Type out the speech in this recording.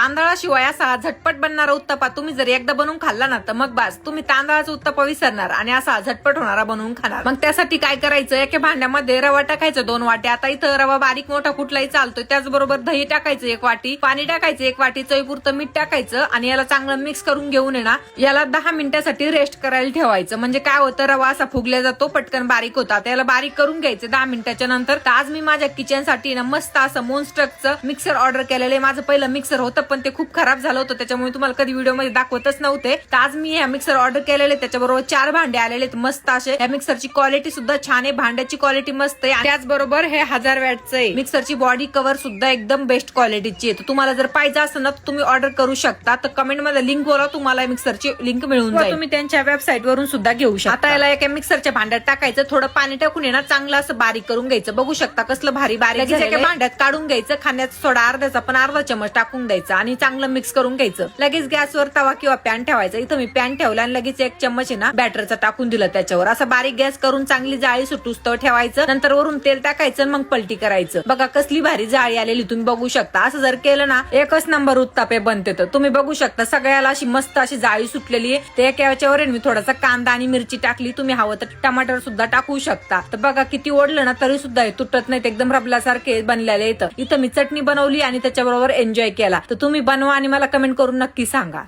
तांदळाशिवाय असा झटपट बनणारा उत्तप्पा तुम्ही जर एकदा बनवून खाल्ला ना तर मग बस तुम्ही तांदळाचा उत्तप्पा विसरणार आणि असा झटपट होणारा बनवून खाणार। मग त्यासाठी काय करायचं, एका भांड्यामध्ये रवा टाकायचं 2 वाटी। आता इथं रवा बारीक मोठा कुठलाही चालतोय। त्याचबरोबर दही टाकायचं 1 वाटी, पाणी टाकायचं 1 वाटी, चवीपुरतं मीठ टाकायचं आणि याला चांगलं मिक्स करून घेऊन ना याला 10 मिनिटासाठी रेस्ट करायला ठेवायचं। म्हणजे काय होतं, रवा असा फुगल्या जातो, पटकन बारीक होता। याला बारीक करून घ्यायचं 10 मिनिटाच्या नंतर। तर आज मी माझ्या किचन साठी ना मस्त असं मोन्स्ट्रकचं मिक्सर ऑर्डर केलेलं आहे। माझं पहिलं मिक्सर होतं पण ते खूप खराब झालं होतं, त्याच्यामुळे तुम्हाला कधी व्हिडिओ मध्ये दाखवतच नव्हते। तर आज मी हे मिक्सर ऑर्डर केलेले, त्याच्याबरोबर 4 भांडे आलेले मस्त असे। या मिक्सरची क्वालिटी सुद्धा छान आहे, भांड्याची क्वालिटी मस्त आहे, त्याचबरोबर हे 1000 वॅटचं आहे। मिक्सरची बॉडी कव्हर सुद्धा एकदम बेस्ट क्वालिटीची आहे। तर तुम्हाला जर पाहिजे असेल ना तर तुम्ही ऑर्डर करू शकता। तर कमेंट मध्ये लिंक बोला, तुम्हाला मिक्सरची लिंक मिळून जाईल, तुम्ही त्यांच्या वेबसाईट वरून सुद्धा घेऊ शकता। आता याला एका मिक्सरच्या भांड्यात टाकायचं, थोडं पाणी टाकून ना चांगलं असं बारीक करून घ्यायचं। बघू शकता कसलं भारी बारीक एका भांड्यात काढून घ्यायचं। खाण्याचा सोडा अर्ध्याचा पण अर्धा चमच टाकून द्यायचा आणि चांगलं मिक्स करून घ्यायचं। लगेच गॅसवर तवा किंवा पॅन ठेवायचा। इथं मी पॅन ठेवला आणि लगेच 1 चम्मच ना बॅटरचा टाकून दिलं त्याच्यावर। असं बारीक गॅस करून चांगली जाळी सुटूस्तवर ठेवायचं। नंतर वरून तेल टाकायचं मग पलटी करायचं। बघा कसली भारी जाळी आलेली तुम्ही बघू शकता। असं जर केलं ना एकच नंबर उत्तप्पे बनते। तर तुम्ही बघू शकता सगळ्याला अशी मस्त अशी जाळी सुटलेली आहे। ते एका याच्यावर मी थोडासा कांदा आणि मिरची टाकली, तुम्ही हवं तर टमाटर सुद्धा टाकू शकता। तर बघा किती ओढलं ना तरी सुद्धा हे तुटत नाहीत, एकदम रबलासारखे बनलेले इथं मी चटणी बनवली आणि त्याच्याबरोबर एन्जॉय केला। तर तुम्ही बनवा आणि मला कमेंट करून नक्की सांगा।